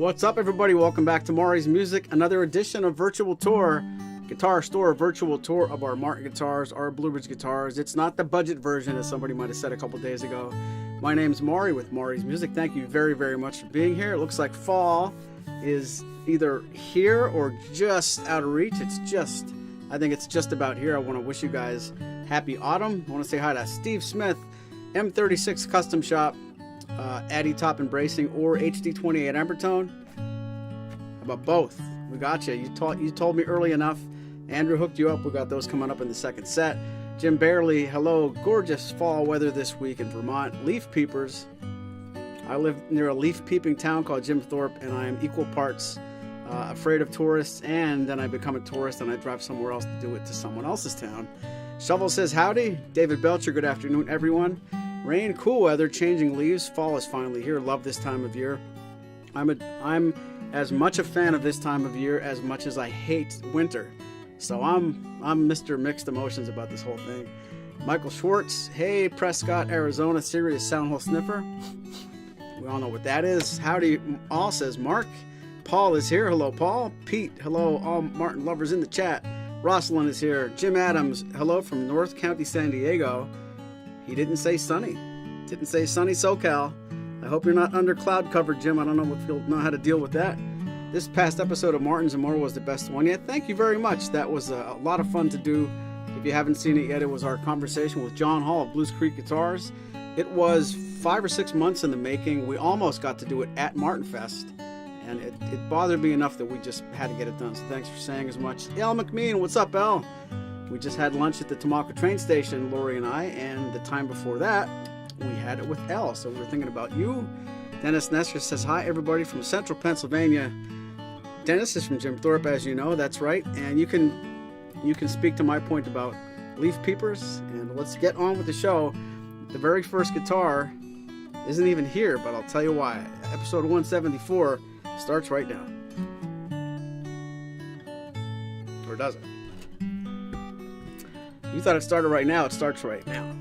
What's up, everybody? Welcome back to Maury's Music, another edition of Virtual Tour, Guitar Store virtual tour of our Martin guitars, our Blue Ridge guitars. It's not the budget version, as somebody might have said a couple days ago. My name's Maury with Maury's Music. Thank you very, very much for being here. It looks like fall is either here or just out of reach. I think it's just about here. I want to wish you guys happy autumn. I want to say hi to Steve Smith, M36 Custom Shop, Addy Top and Bracing, or HD28 Ambertone. How about both? We got you. You told me early enough. Andrew hooked you up. We got those coming up in the second set. Jim Barely, hello. Gorgeous fall weather this week in Vermont. Leaf peepers. I live near a leaf peeping town called Jim Thorpe, and I am equal parts afraid of tourists, and then I become a tourist and I drive somewhere else to do it to someone else's town. Shovel says howdy. David Belcher, good afternoon, everyone. Rain, cool weather, changing leaves. Fall is finally here. Love this time of year. I'm as much a fan of this time of year as much as I hate winter. So I'm Mr. Mixed Emotions about this whole thing. Michael Schwartz, hey, Prescott, Arizona, serious soundhole sniffer. We all know what that is. Howdy all, says Mark. Paul is here. Hello, Paul. Pete, hello, all Martin lovers in the chat. Rosalind is here. Jim Adams, hello from North County, San Diego. He didn't say sunny. Didn't say sunny SoCal. I hope you're not under cloud cover, Jim. I don't know if you'll know how to deal with that. This past episode of Martins and More was the best one yet. Thank you very much. That was a lot of fun to do. If you haven't seen it yet, it was our conversation with John Hall of Blues Creek Guitars. It was 5 or 6 months in the making. We almost got to do it at Martin Fest, and it bothered me enough that we just had to get it done. So thanks for saying as much. El McMean, what's up, El? We just had lunch at the Tamaka train station, Lori and I, and the time before that, we had it with El. So we were thinking about you. Dennis Nestor says, hi, everybody from Central Pennsylvania. Dennis is from Jim Thorpe, as you know. That's right. And you can speak to my point about leaf peepers. And let's get on with the show. The very first guitar isn't even here, but I'll tell you why. Episode 174 starts right now. Or does it? You thought it started right now. It starts right now.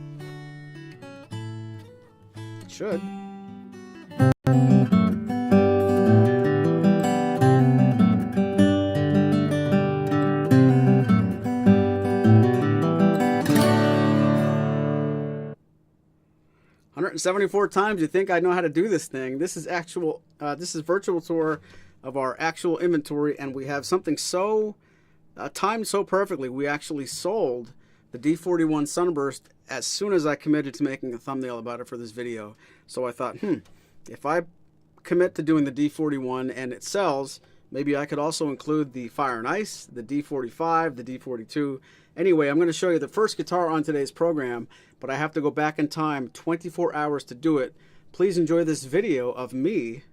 It should. 174 times. You think I know how to do this thing? This is virtual tour of our actual inventory, and we have something so timed so perfectly. We actually sold the D41 Sunburst as soon as I committed to making a thumbnail about it for this video. So I thought, if I commit to doing the D41 and it sells, maybe I could also include the Fire and Ice, the D45, the D42. Anyway, I'm going to show you the first guitar on today's program, but I have to go back in time 24 hours to do it. Please enjoy this video of me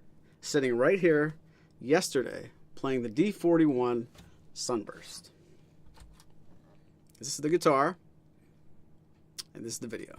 sitting right here yesterday playing the D41 Sunburst. This is the guitar, and this is the video.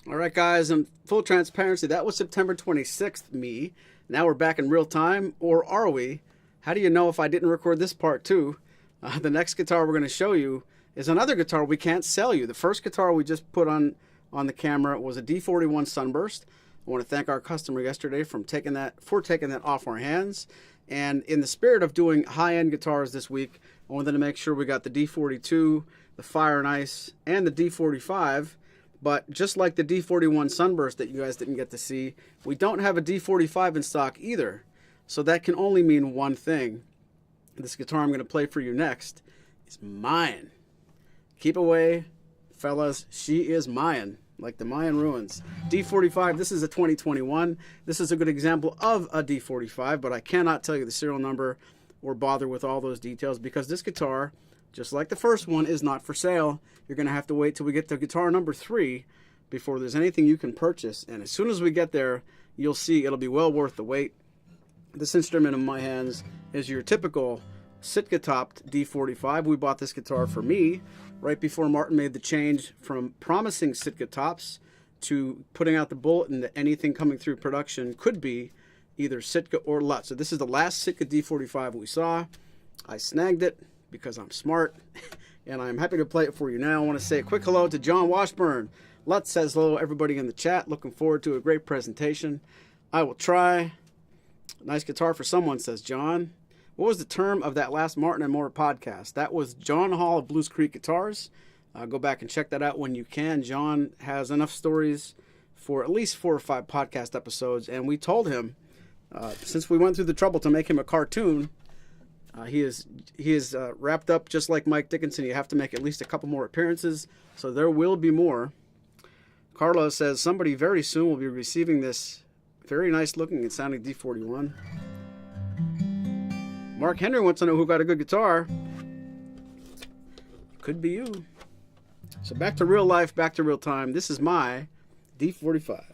All right, guys, in full transparency, that was September 26th, me. Now we're back in real time, or are we? How do you know if I didn't record this part too? The next guitar we're going to show you is another guitar we can't sell you. The first guitar we just put on the camera was a D41 Sunburst. I want to thank our customer yesterday for taking that off our hands. And in the spirit of doing high-end guitars this week, I wanted to make sure we got the D42, the Fire and Ice, and the D45. But just like the D41 Sunburst that you guys didn't get to see, we don't have a D45 in stock either. So that can only mean one thing. This guitar I'm going to play for you next is mine. Keep away, fellas. She is mine, like the Mayan ruins. D45, this is a 2021. This is a good example of a D45, but I cannot tell you the serial number or bother with all those details because this guitar, just like the first one, is not for sale. You're going to have to wait till we get to guitar number 3 before there's anything you can purchase. And as soon as we get there, you'll see it'll be well worth the wait. This instrument in my hands is your typical Sitka-topped D45. We bought this guitar for me right before Martin made the change from promising Sitka tops to putting out the bulletin that anything coming through production could be either Sitka or Lutz. So this is the last Sitka D45 we saw. I snagged it because I'm smart, and I'm happy to play it for you now. I want to say a quick hello to John Washburn. Lutz says hello, everybody in the chat. Looking forward to a great presentation. I will try. Nice guitar for someone, says John. What was the term of that last Martin and More podcast? That was John Hall of Blues Creek Guitars. Go back and check that out when you can. John has enough stories for at least 4 or 5 podcast episodes, and we told him, since we went through the trouble to make him a cartoon, he is wrapped up just like Mike Dickinson. You have to make at least a couple more appearances, so there will be more. Carlos says somebody very soon will be receiving this very nice looking and sounding D41. Mark Henry wants to know who got a good guitar. Could be you. So back to real life, back to real time. This is my D45.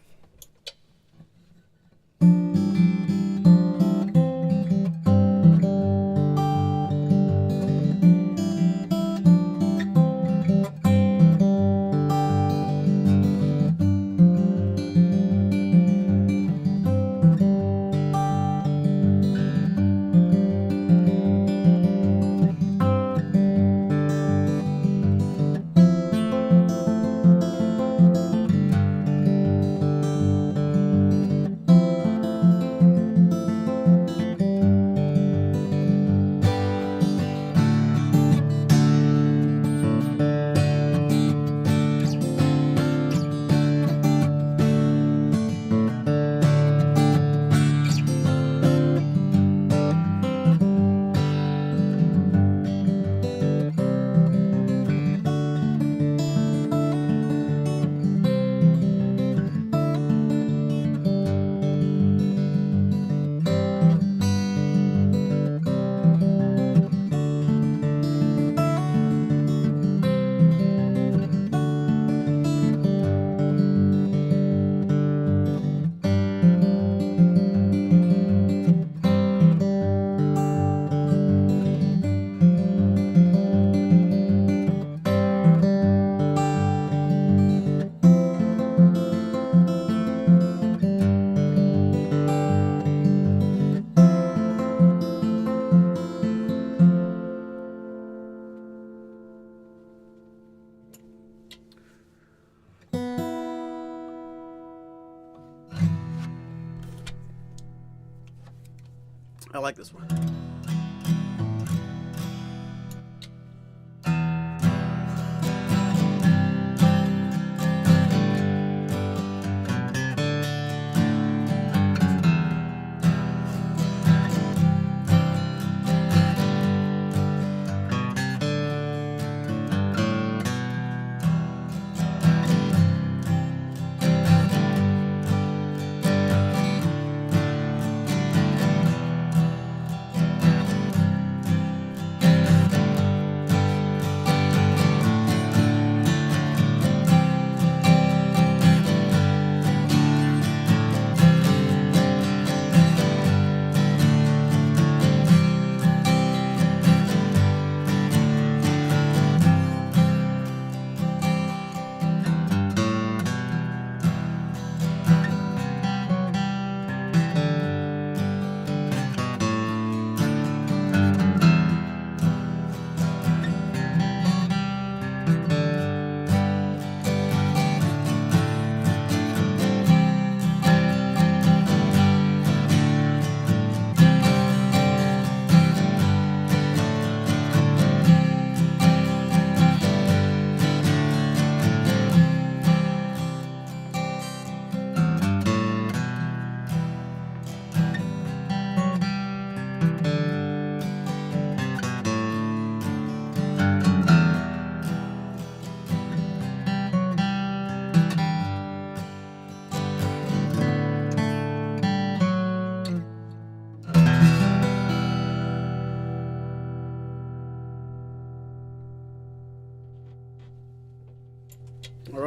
I like this one.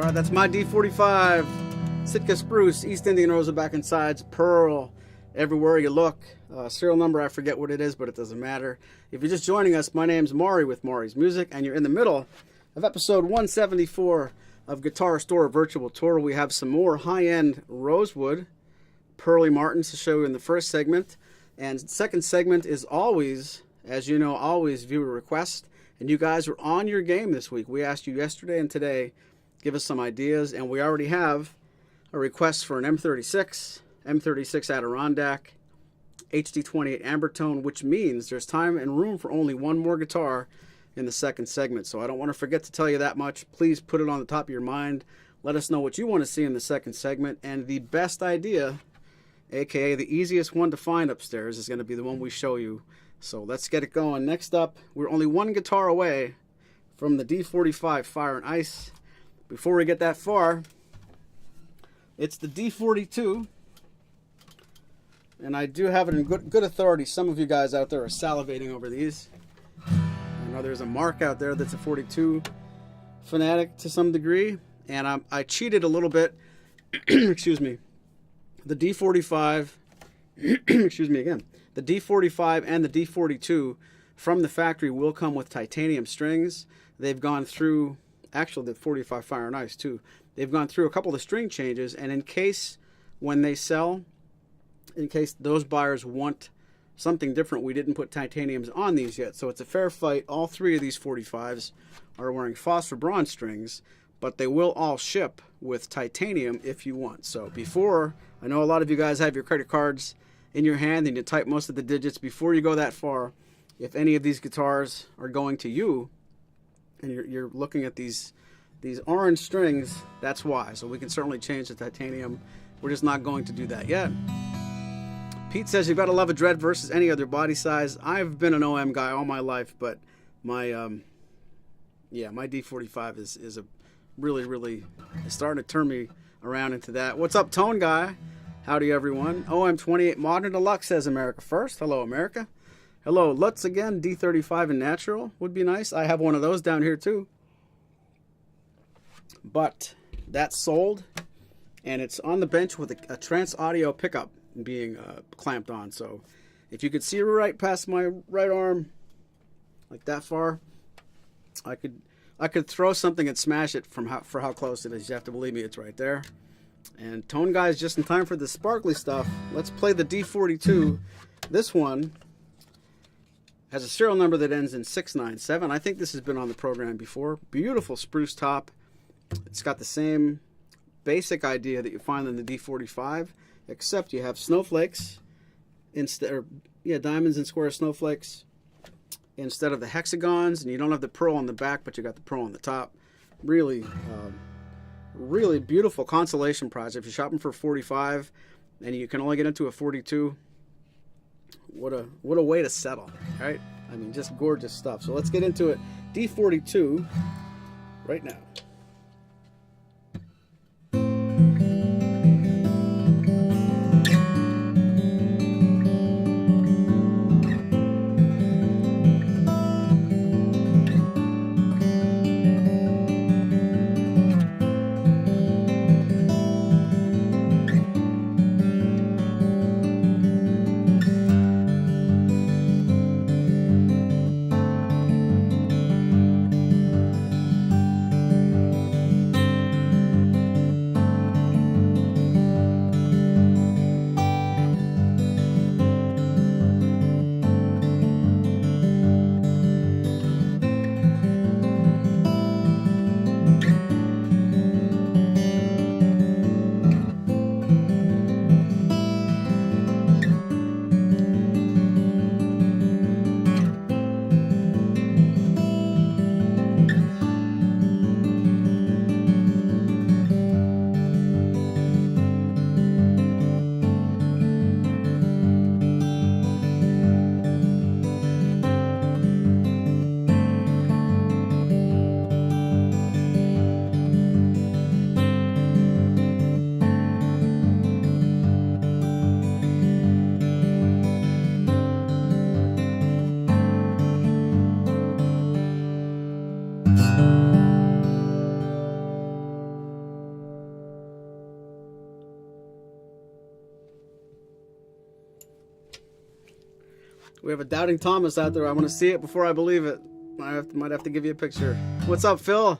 right, that's my D45. Sitka Spruce, East Indian Roseback and Sides, Pearl, everywhere you look. Serial number, I forget what it is, but it doesn't matter. If you're just joining us, my name's Maury with Maury's Music, and you're in the middle of episode 174 of Guitar Store Virtual Tour. We have some more high-end rosewood Pearly Martins to show you in the first segment. And second segment is always, as you know, always viewer request. And you guys are on your game this week. We asked you yesterday and today, give us some ideas, and we already have a request for an M36, M36 Adirondack, HD28 Ambertone, which means there's time and room for only one more guitar in the second segment. So I don't want to forget to tell you that much. Please put it on the top of your mind. Let us know what you want to see in the second segment. And the best idea, aka the easiest one to find upstairs, is going to be the one we show you. So let's get it going. Next up, we're only one guitar away from the D45 Fire and Ice. Before we get that far, it's the D42. And I do have it in good authority. Some of you guys out there are salivating over these. I know there's a Mark out there that's a 42 fanatic to some degree. And I cheated a little bit. Excuse me. The D45, excuse me again. The D45 and the D42 from the factory will come with titanium strings. They've gone through, actually the 45 Fire and Ice too. They've gone through a couple of string changes, and in case when they sell, in case those buyers want something different, we didn't put titaniums on these yet. So it's a fair fight. All three of these 45s are wearing phosphor bronze strings, but they will all ship with titanium if you want. So before, I know a lot of you guys have your credit cards in your hand and you type most of the digits. Before you go that far, if any of these guitars are going to you and you're looking at these orange strings, that's why. So we can certainly change the titanium. We're just not going to do that yet. Pete says you've got to love a Dread versus any other body size. I've been an OM guy all my life, but my my D45 is a really starting to turn me around into that. What's up, Tone Guy? Howdy, everyone. OM28 Modern Deluxe says America first. Hello, America. Hello, Lutz again. D35 and Natural would be nice. I have one of those down here, too. But that's sold, and it's on the bench with a Trance Audio pickup being clamped on. So if you could see right past my right arm, like that far, I could throw something and smash it for how close it is. You have to believe me, it's right there. And Tone Guy's just in time for the sparkly stuff. Let's play the D42. This one has a serial number that ends in 697. I think this has been on the program before. Beautiful spruce top. It's got the same basic idea that you find in the D45, except you have snowflakes diamonds and square snowflakes instead of the hexagons, and you don't have the pearl on the back, but you got the pearl on the top. Really beautiful consolation prize. If you're shopping for 45 and you can only get into a 42, what a way to settle, right? I mean, just gorgeous stuff. So let's get into it. D42 right now. We have a doubting Thomas out there. I want to see it before I believe it. Might have to give you a picture. What's up, Phil?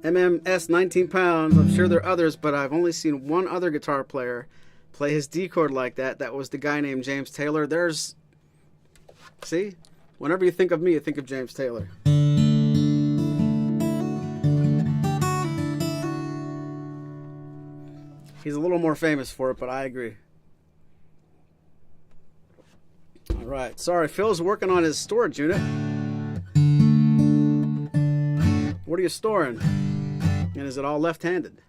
MMS 19 pounds. I'm sure there are others, but I've only seen one other guitar player play his D chord like that. That was the guy named James Taylor. See? Whenever you think of me, you think of James Taylor. He's a little more famous for it, but I agree. All right. Sorry, Phil's working on his storage unit. What are you storing? And is it all left-handed?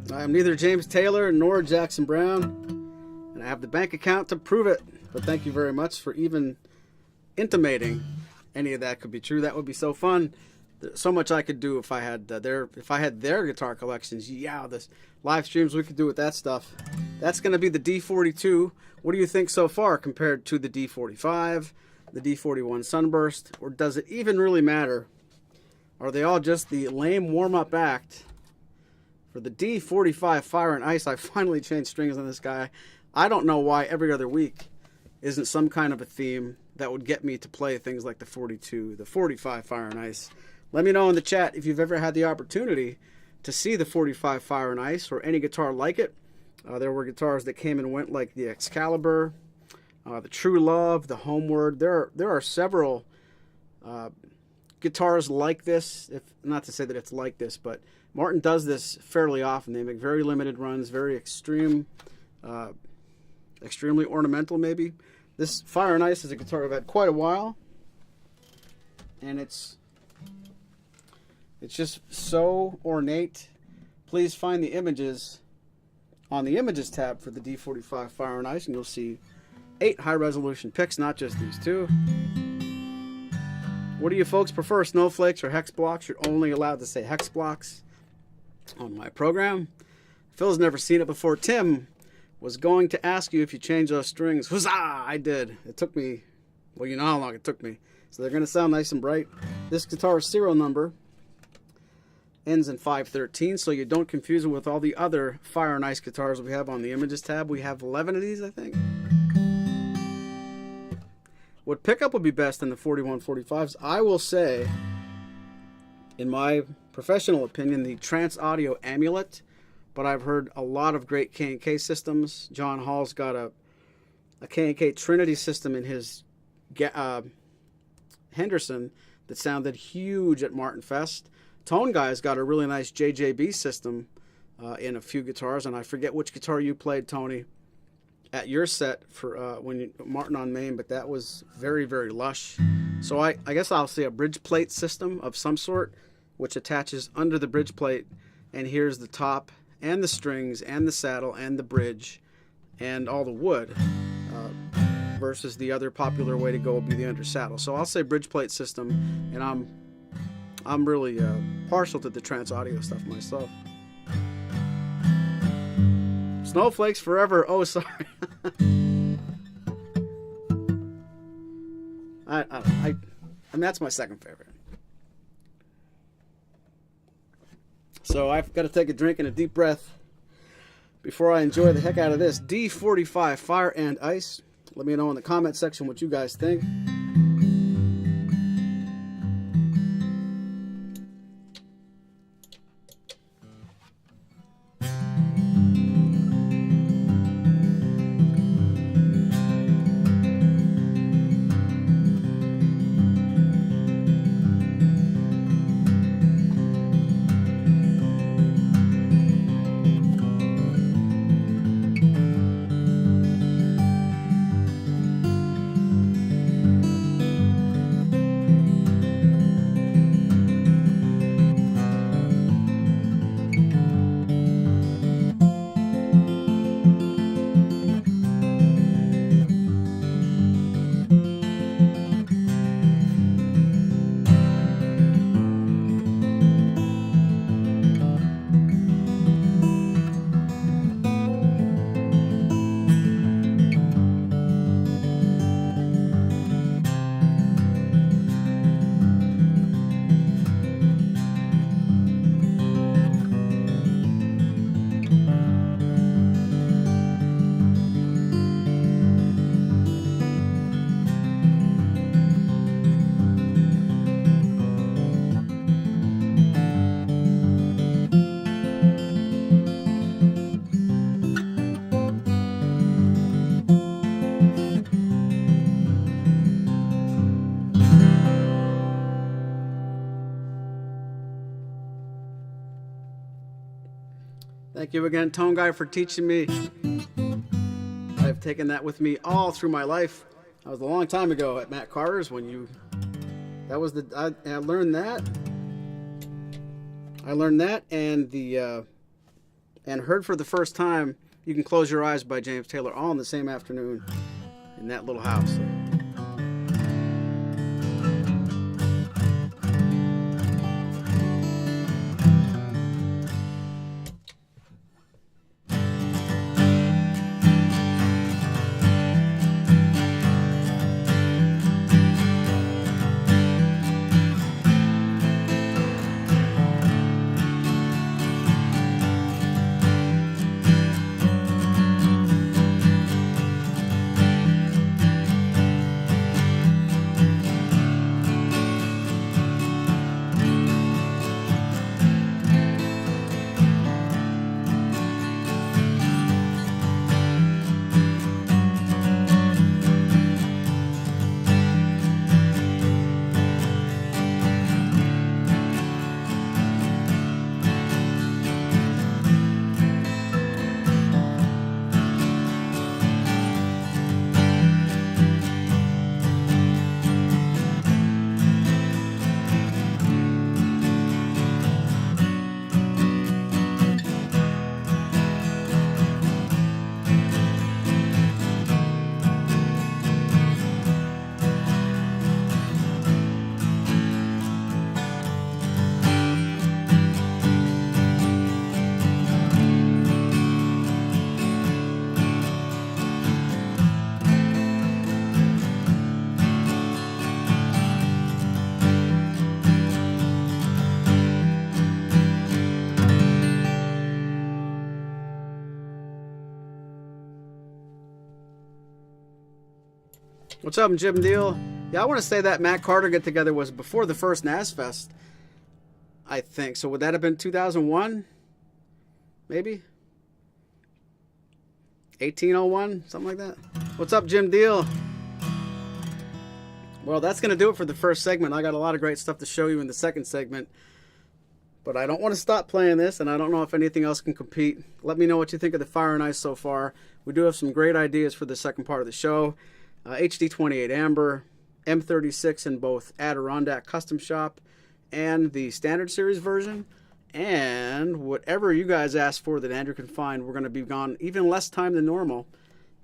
I am neither James Taylor nor Jackson Browne, and I have the bank account to prove it. But thank you very much for even intimating any of that could be true. That would be so fun. There's so much I could do if I had their guitar collections. Yeah, this live streams we could do with that stuff. That's going to be the D42. What do you think so far compared to the D45, the D41 Sunburst, or does it even really matter? Are they all just the lame warm-up act? For the D45 Fire and Ice, I finally changed strings on this guy. I don't know why every other week isn't some kind of a theme that would get me to play things like the 42, the 45 Fire and Ice. Let me know in the chat if you've ever had the opportunity to see the 45 Fire and Ice or any guitar like it. There were guitars that came and went like the Excalibur, the True Love, the Homeward. There are several guitars like this. If not to say that it's like this, but Martin does this fairly often. They make very limited runs, very extremely ornamental maybe. This Fire and Ice is a guitar I've had quite a while, and it's just so ornate. Please find the images on the Images tab for the D45 Fire and Ice, and you'll see 8 high-resolution pics, not just these two. What do you folks prefer, snowflakes or hex blocks? You're only allowed to say hex blocks on my program. Phil's never seen it before. Tim was going to ask you if you changed those strings. Huzzah! I did. It took me, well, you know how long it took me. So they're going to sound nice and bright. This guitar's serial number ends in 513, so you don't confuse it with all the other Fire and Ice guitars we have on the Images tab. We have 11 of these, I think. What pickup would be best in the 4145s? I will say, in my professional opinion, the Trance Audio Amulet, but I've heard a lot of great K&K systems. John Hall's got a K&K Trinity system in his Henderson that sounded huge at Martin Fest. Tone Guy's got a really nice JJB system in a few guitars, and I forget which guitar you played, Tony, at your set for Martin on Main, but that was very, very lush. So I guess I'll say a bridge plate system of some sort, which attaches under the bridge plate, and here's the top and the strings and the saddle and the bridge and all the wood, versus the other popular way to go would be the under saddle. So I'll say bridge plate system, and I'm really partial to the Trance Audio stuff myself. Snowflakes forever. Oh, sorry. I mean, that's my second favorite. So I've got to take a drink and a deep breath before I enjoy the heck out of this. D45 Fire and Ice. Let me know in the comment section what you guys think. Thank you again, Tone Guy, for teaching me. I've taken that with me all through my life. That was a long time ago at Matt Carter's when you... That was the... I learned that. I learned that and the... and heard for the first time You Can Close Your Eyes by James Taylor all in the same afternoon in that little house. What's up, Jim Deal? Yeah, I want to say that Matt Carter get together was before the first NASFest, I think. So would that have been 2001? Maybe? 1801? Something like that? What's up, Jim Deal? Well, that's going to do it for the first segment. I got a lot of great stuff to show you in the second segment. But I don't want to stop playing this, and I don't know if anything else can compete. Let me know what you think of the Fire and Ice so far. We do have some great ideas for the second part of the show. HD28 Amber, M36 in both Adirondack Custom Shop and the Standard Series version. And whatever you guys ask for that Andrew can find, we're going to be gone even less time than normal,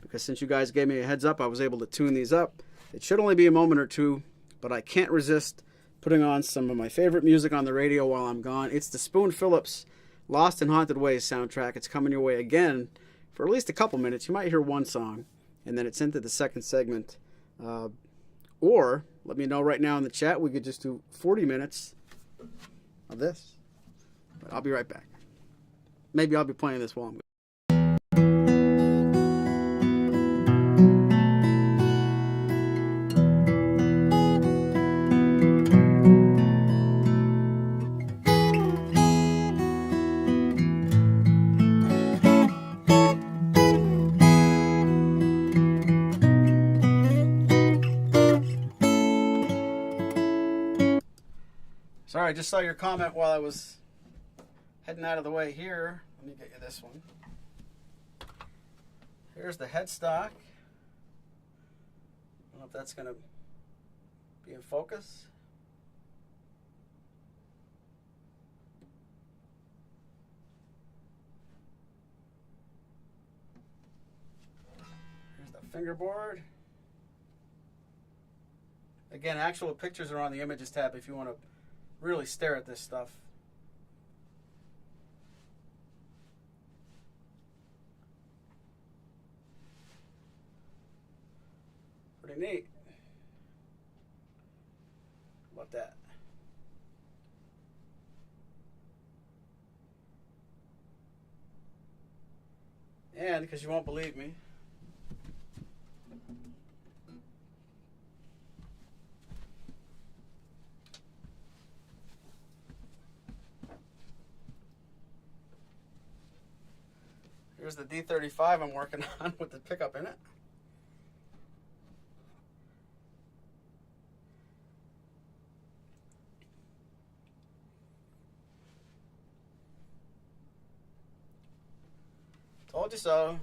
because since you guys gave me a heads up, I was able to tune these up. It should only be a moment or two, but I can't resist putting on some of my favorite music on the radio while I'm gone. It's the Spoon Phillips Lost and Haunted Ways soundtrack. It's coming your way again for at least a couple minutes. You might hear one song, and then it's into the second segment. Or let me know right now in the chat. We could just do 40 minutes of this. But I'll be right back. Maybe I'll be playing this while I'm gone. Sorry, I just saw your comment while I was heading out of the way here. Let me get you this one. Here's the headstock. I don't know if that's going to be in focus. Here's the fingerboard. Again, actual pictures are on the images tab if you want to really stare at this stuff. Pretty neat. How about that? And because you won't believe me, here's the D35 I'm working on with the pickup in it. Told you so.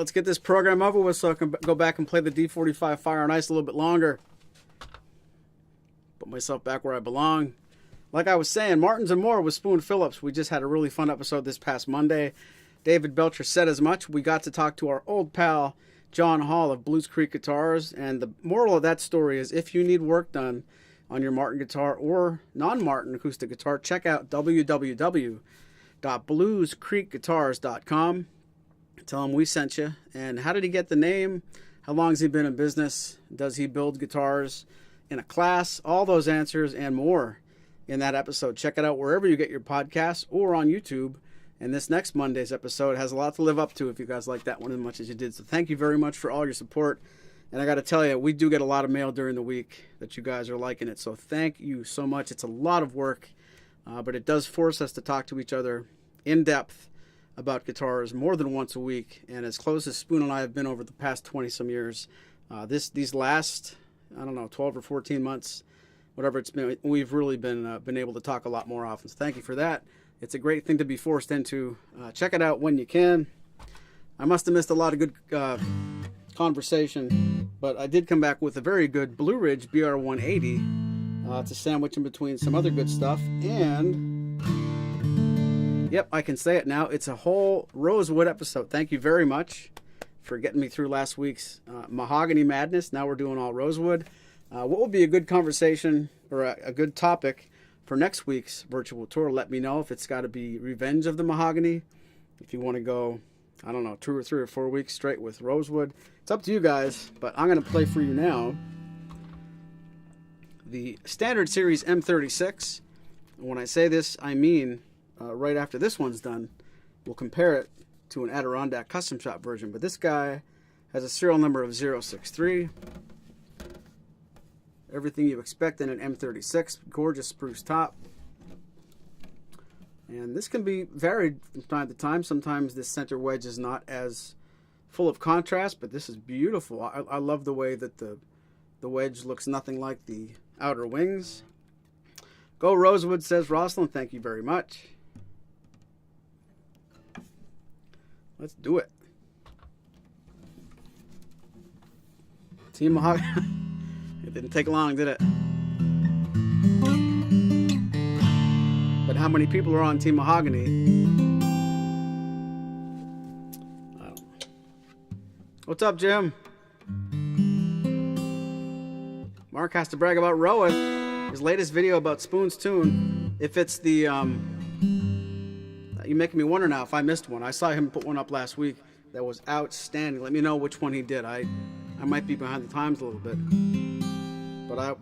let's get this program over with so I can go back and play the D45 Fire and Ice a little bit longer. Put myself back where I belong. Like I was saying, Martins and More with Spoon Phillips. We just had a really fun episode this past Monday. David Belcher said as much. We got to talk to our old pal, John Hall of Blues Creek Guitars. And the moral of that story is if you need work done on your Martin guitar or non-Martin acoustic guitar, check out www.bluescreekguitars.com. Tell him we sent you. And how did he get the name? How long has he been in business? Does he build guitars in a class? All those answers and more in that episode. Check it out wherever you get your podcasts or on YouTube. And this next Monday's episode has a lot to live up to if you guys like that one as much as you did. So thank you very much for all your support. And I got to tell you, we do get a lot of mail during the week that you guys are liking it. So thank you so much. It's a lot of work, but it does force us to talk to each other in depth about guitars more than once a week. And as close as Spoon and I have been over the past 20-some years, these last, 12 or 14 months, whatever it's been, we've really been able to talk a lot more often. So thank you for that. It's a great thing to be forced into. Check it out when you can. I must have missed a lot of good conversation, but I did come back with a very good Blue Ridge BR180 to sandwich in between some other good stuff. And yep, I can say it now. It's a whole Rosewood episode. Thank you very much for getting me through last week's Mahogany Madness. Now we're doing all Rosewood. What will be a good conversation or a good topic for next week's virtual tour? Let me know if it's got to be Revenge of the Mahogany. If you want to go, 2 or 3 or 4 weeks straight with Rosewood. It's up to you guys, but I'm going to play for you now the Standard Series M36. And when I say this, I mean right after this one's done, we'll compare it to an Adirondack Custom Shop version. But this guy has a serial number of 063. Everything you expect in an M36. Gorgeous spruce top. And this can be varied from time to time. Sometimes this center wedge is not as full of contrast, but this is beautiful. I love the way that the wedge looks nothing like the outer wings. Go Rosewood, says Rosalind. Thank you very much. Let's do it. Team Mahogany. It didn't take long, did it? But how many people are on Team Mahogany? I don't know. What's up, Jim? Mark has to brag about Rowan. His latest video about Spoon's tune. If it's the you're making me wonder now if I missed one. I saw him put one up last week that was outstanding. Let me know which one he did. I might be behind the times a little bit. But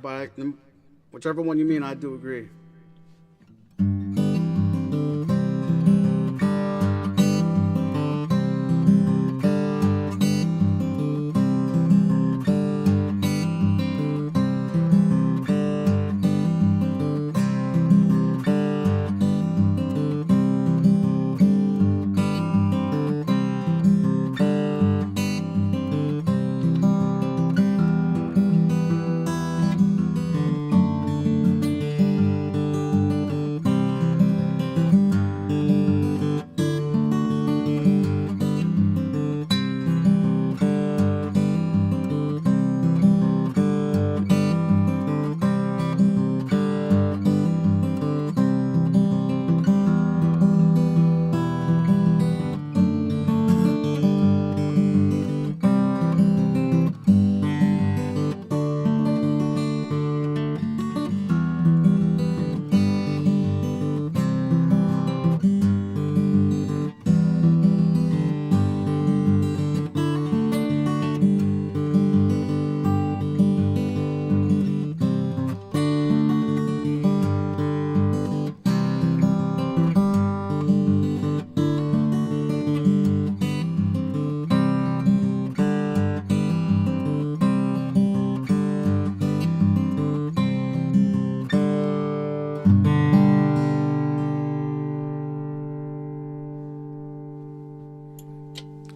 whichever one you mean, I do agree.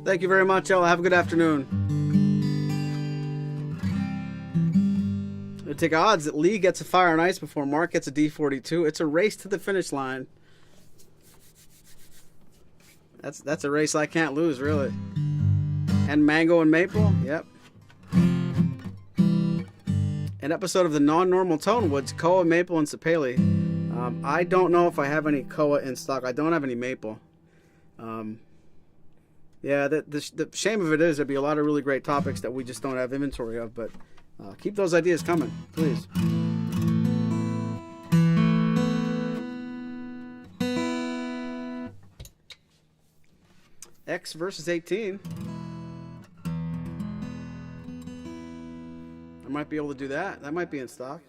Thank you very much, Ella. Have a good afternoon. I'll take odds that Lee gets a Fire and Ice before Mark gets a D42. It's a race to the finish line. That's a race I can't lose, really. And mango and maple. Yep. An episode of the Non-Normal Tonewoods, Koa, maple, and sapele. I don't know if I have any Koa in stock. I don't have any maple. Yeah, the shame of it is there'd be a lot of really great topics that we just don't have inventory of, but keep those ideas coming, please. X versus 18. I might be able to do that. That might be in stock.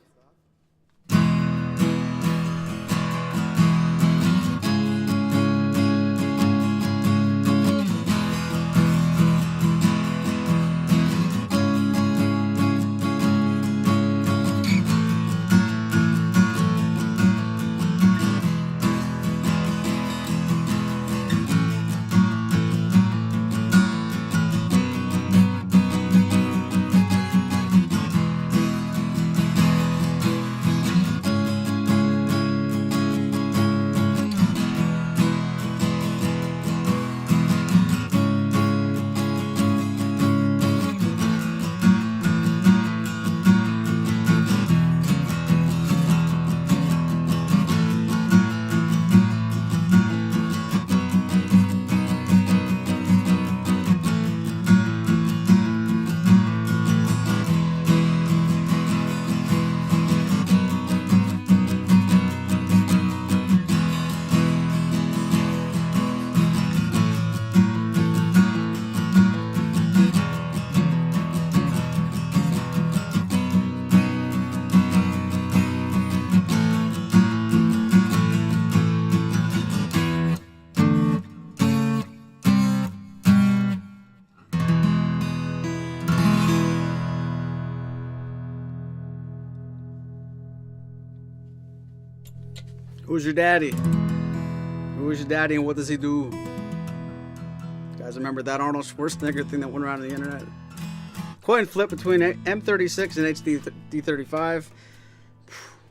Who's your daddy? Who is your daddy and what does he do? You guys remember that Arnold Schwarzenegger thing that went around the internet? Coin flip between M36 and HD35.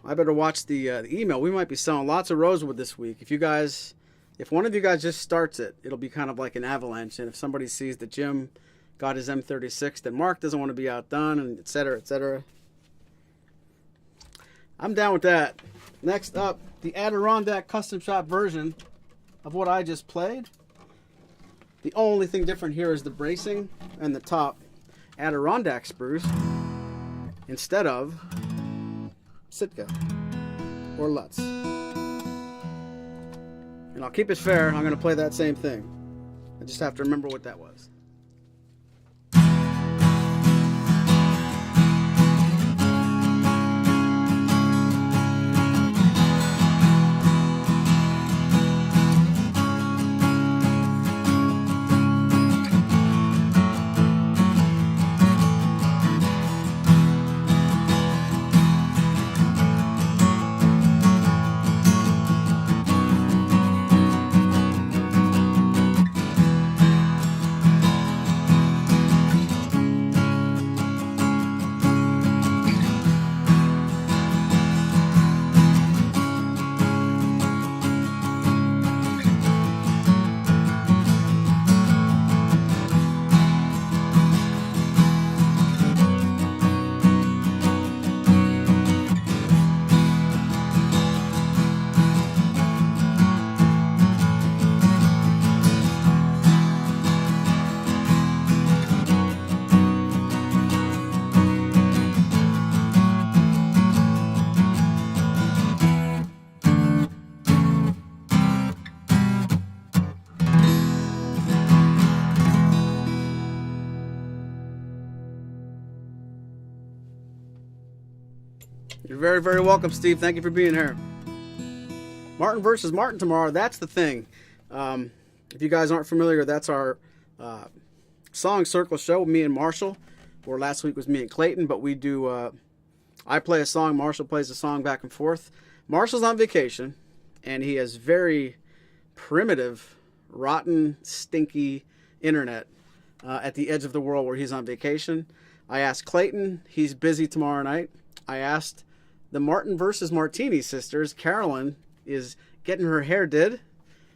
I better watch the email. We might be selling lots of Rosewood this week. If one of you guys just starts it, it'll be kind of like an avalanche. And if somebody sees that Jim got his M36, then Mark doesn't want to be outdone, and et cetera, et cetera. I'm down with that. Next up, the Adirondack custom shop version of what I just played. The only thing different here is the bracing and the top Adirondack spruce instead of Sitka or Lutz. And I'll keep it fair, I'm going to play that same thing. I just have to remember what that was. You're very, very welcome, Steve. Thank you for being here. Martin versus Martin tomorrow. That's the thing. If you guys aren't familiar, that's our Song Circle show with me and Marshall. Or last week was me and Clayton, but we do, I play a song, Marshall plays a song back and forth. Marshall's on vacation, and he has very primitive, rotten, stinky internet at the edge of the world where he's on vacation. I asked Clayton, he's busy tomorrow night. I asked the Martin versus Martini sisters. Carolyn is getting her hair did,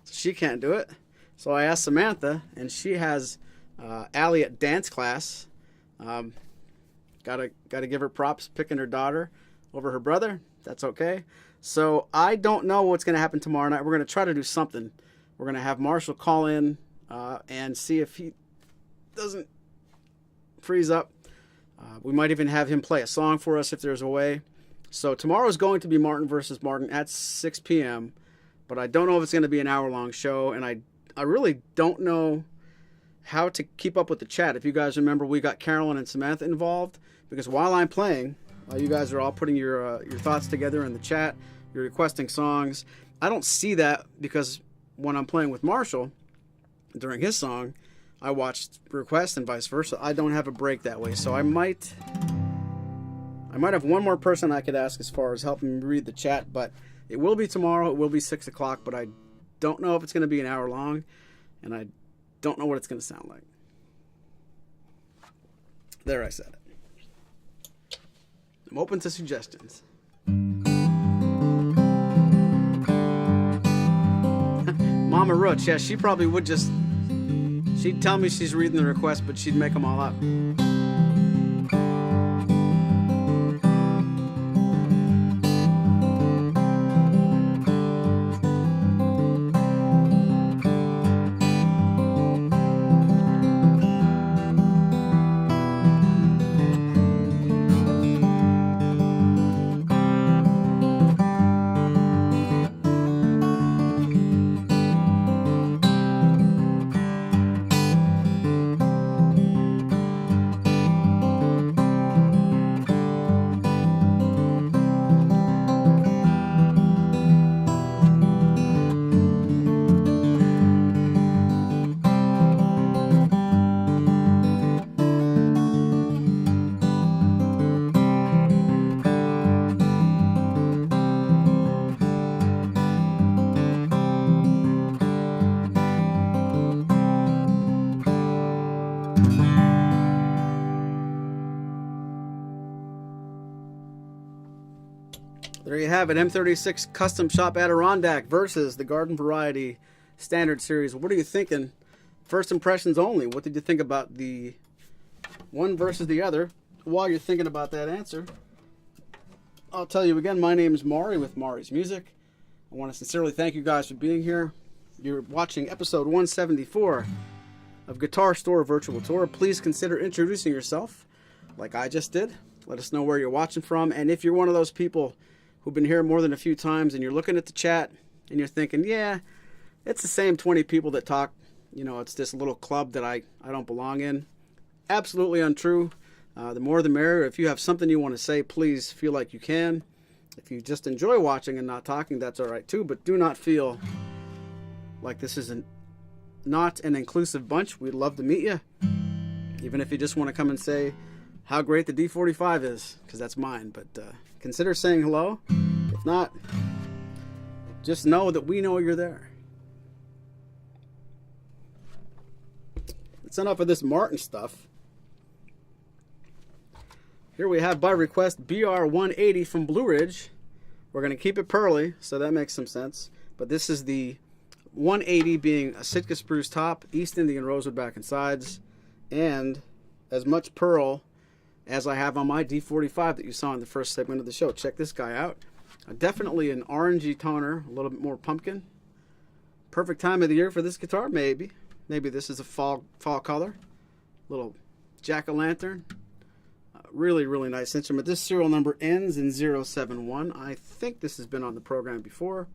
so she can't do it. So I asked Samantha, and she has Allie at dance class. Gotta give her props picking her daughter over her brother. That's okay. So I don't know what's going to happen tomorrow night. We're going to try to do something. We're going to have Marshall call in and see if he doesn't freeze up. We might even have him play a song for us if there's a way. So tomorrow is going to be Martin versus Martin at 6 p.m. But I don't know if it's going to be an hour-long show, and I really don't know how to keep up with the chat. If you guys remember, we got Carolyn and Samantha involved, because while I'm playing, you guys are all putting your thoughts together in the chat. You're requesting songs. I don't see that because when I'm playing with Marshall during his song, I watched requests and vice versa. I don't have a break that way, so I might have one more person I could ask as far as helping me read the chat, but it will be tomorrow. It will be 6 o'clock, but I don't know if it's going to be an hour long, and I don't know what it's going to sound like. There, I said it. I'm open to suggestions. Mama Roach, yeah, she probably would just... She'd tell me she's reading the request, but she'd make them all up. There you have it, M36 Custom Shop Adirondack versus the Garden Variety Standard Series. What are you thinking? First impressions only. What did you think about the one versus the other? While you're thinking about that answer, I'll tell you again, my name is Maury with Maury's Music. I want to sincerely thank you guys for being here. You're watching episode 174 of Guitar Store Virtual Tour. Please consider introducing yourself like I just did. Let us know where you're watching from. And if you're one of those people who've been here more than a few times and you're looking at the chat and you're thinking, yeah, it's the same 20 people that talk, you know, it's this little club that I don't belong in. Absolutely untrue. The more the merrier. If you have something you want to say, please feel like you can. If you just enjoy watching and not talking, that's all right too. But do not feel like this is not an inclusive bunch. We'd love to meet you. Even if you just want to come and say how great the D45 is, because that's mine. But consider saying hello. If not, just know that we know you're there. That's enough of this Martin stuff. Here we have, by request, BR180 from Blue Ridge. We're going to keep it pearly, so that makes some sense. But this is the 180 being a Sitka spruce top, East Indian rosewood back and sides, and as much pearl as I have on my D45 that you saw in the first segment of the show. Check this guy out. Definitely an orangey toner, a little bit more pumpkin. Perfect time of the year for this guitar, maybe. Maybe this is a fall color. Little jack-o'-lantern. Really, really nice instrument. This serial number ends in 071. I think this has been on the program before.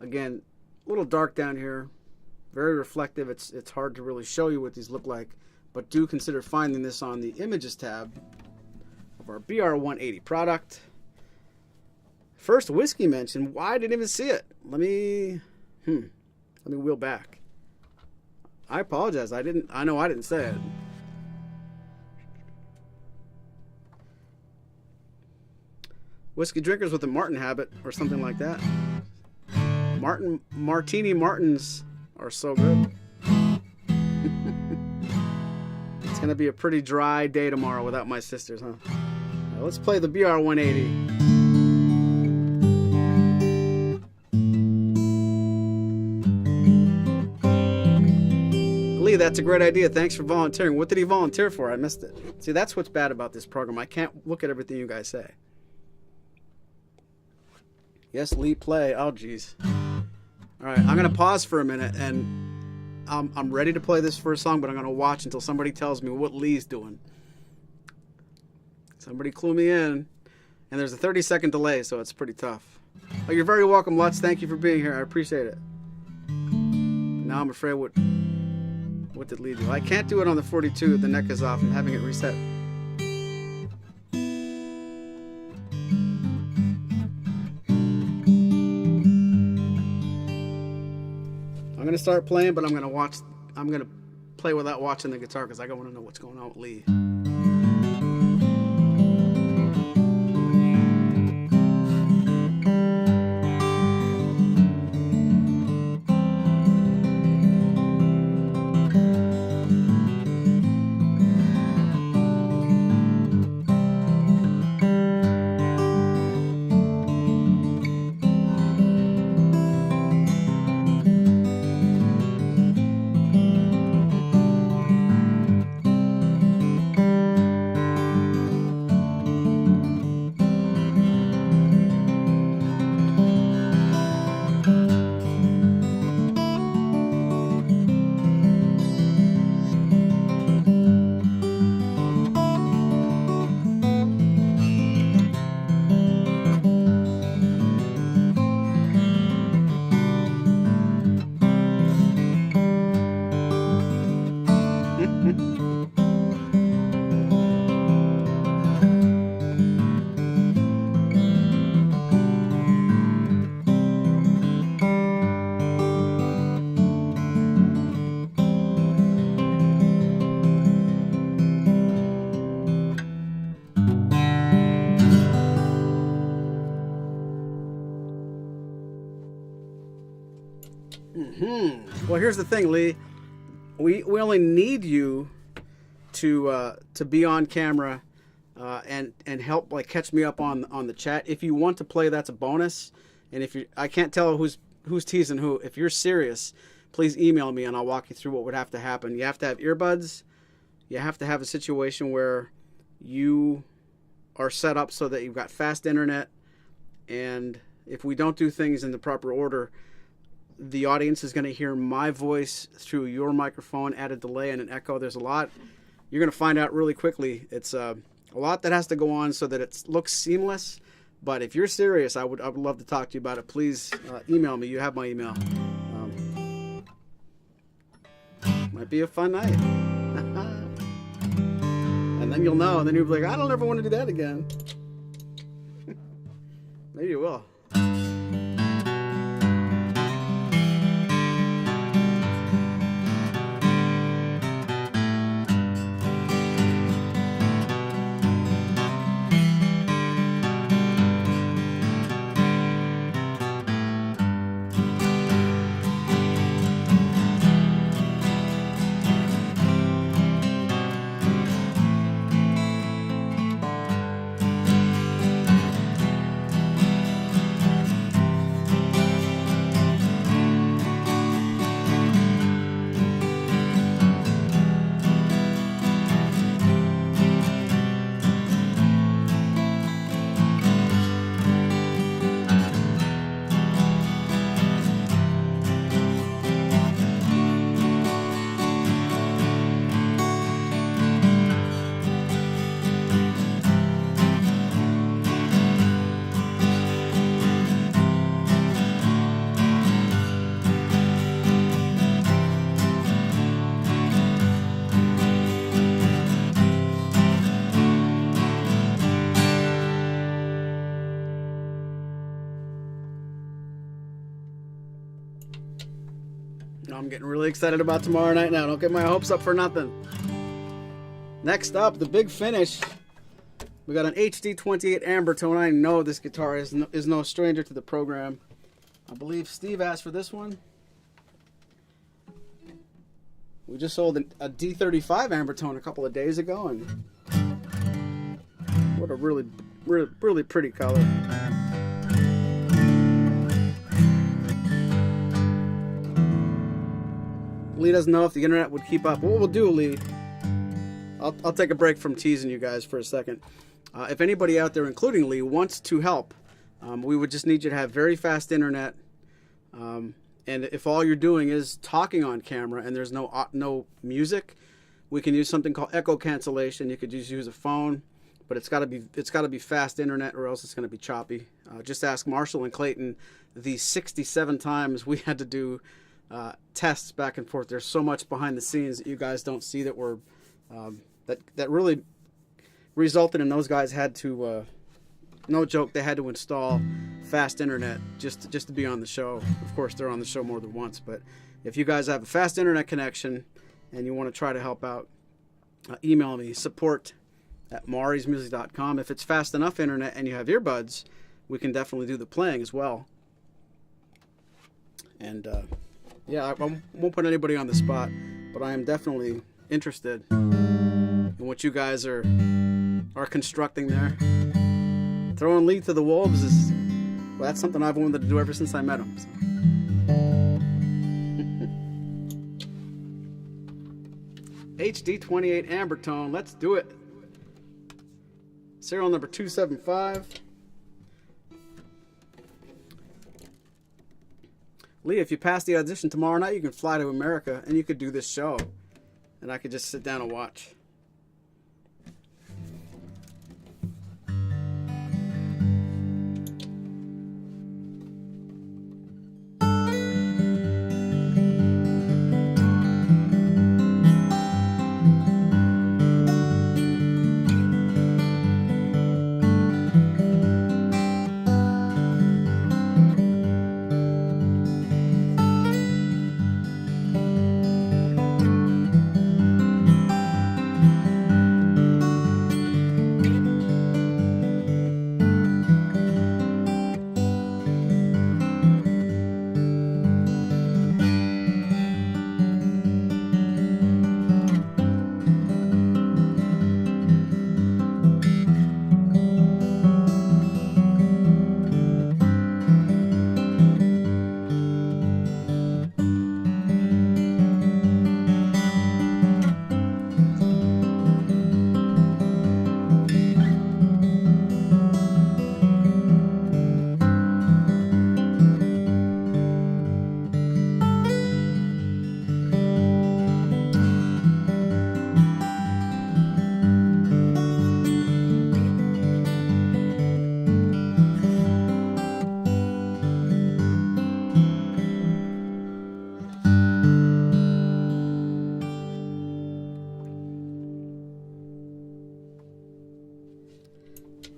Again, a little dark down here. Very reflective. It's hard to really show you what these look like. But do consider finding this on the Images tab of our BR180 product. First whiskey mention. Why didn't even see it? Let me wheel back. I apologize. I know I didn't say it. Whiskey drinkers with a Martin habit or something like that. Martini Martins are so good. It's going to be a pretty dry day tomorrow without my sisters, huh? Right, let's play the BR180. Lee, that's a great idea. Thanks for volunteering. What did he volunteer for? I missed it. See, that's what's bad about this program. I can't look at everything you guys say. Yes, Lee, play. Oh, geez. All right, I'm going to pause for a minute, and I'm ready to play this first song, but I'm going to watch until somebody tells me what Lee's doing. Somebody clue me in. And there's a 30-second delay, so it's pretty tough. Oh, you're very welcome, Lutz. Thank you for being here. I appreciate it. Now I'm afraid what did Lee do? I can't do it on the 42. The neck is off. I'm having it reset. I'm going to start playing, but I'm going to play without watching the guitar because I want to know what's going on with Lee. Well, here's the thing, Lee. We only need you to be on camera and help catch me up on the chat. If you want to play, that's a bonus. And if I can't tell who's teasing who. If you're serious, please email me and I'll walk you through what would have to happen. You have to have earbuds. You have to have a situation where you are set up so that you've got fast internet. And if we don't do things in the proper order, the audience is going to hear my voice through your microphone at a delay and an echo. There's a lot. You're going to find out really quickly. It's a lot that has to go on so that it looks seamless. But if you're serious, I would love to talk to you about it. Please email me. You have my email. Might be a fun night. And then you'll know. And then you'll be like, I don't ever want to do that again. Maybe you will. I'm getting really excited about tomorrow night now. Don't get my hopes up for nothing. Next up, the big finish. We got an HD28 Ambertone. I know this guitar is no stranger to the program. I believe Steve asked for this one. We just sold a D35 Ambertone a couple of days ago, and what a really pretty color. Lee doesn't know if the internet would keep up. What we'll do, Lee, I'll take a break from teasing you guys for a second. If anybody out there, including Lee, wants to help, we would just need you to have very fast internet. And if all you're doing is talking on camera and there's no music, we can use something called echo cancellation. You could just use a phone, but it's got to be fast internet, or else it's going to be choppy. Just ask Marshall and Clayton the 67 times we had to do tests back and forth. There's so much behind the scenes that you guys don't see that were that really resulted in those guys had to, no joke, they had to install fast internet just to be on the show. Of course, they're on the show more than once, but if you guys have a fast internet connection and you want to try to help out, email me, support@mauricemusic.com. If it's fast enough internet and you have earbuds, we can definitely do the playing as well. And yeah, I won't put anybody on the spot, but I am definitely interested in what you guys are constructing there. Throwing Lee to the wolves is, well, that's something I've wanted to do ever since I met him. So. HD28 Ambertone, let's do it. Serial number 275. Lee, if you pass the audition tomorrow night, you can fly to America and you could do this show. And I could just sit down and watch.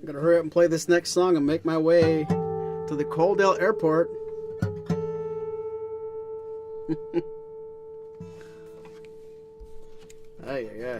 I'm gonna hurry up and play this next song and make my way to the Coaldale Airport. Ay, ay, ay.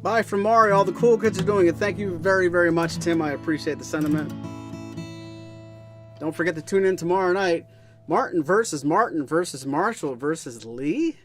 Bye from Mari. All the cool kids are doing it. Thank you very, very much, Tim. I appreciate the sentiment. Don't forget to tune in tomorrow night. Martin versus Marshall versus Lee.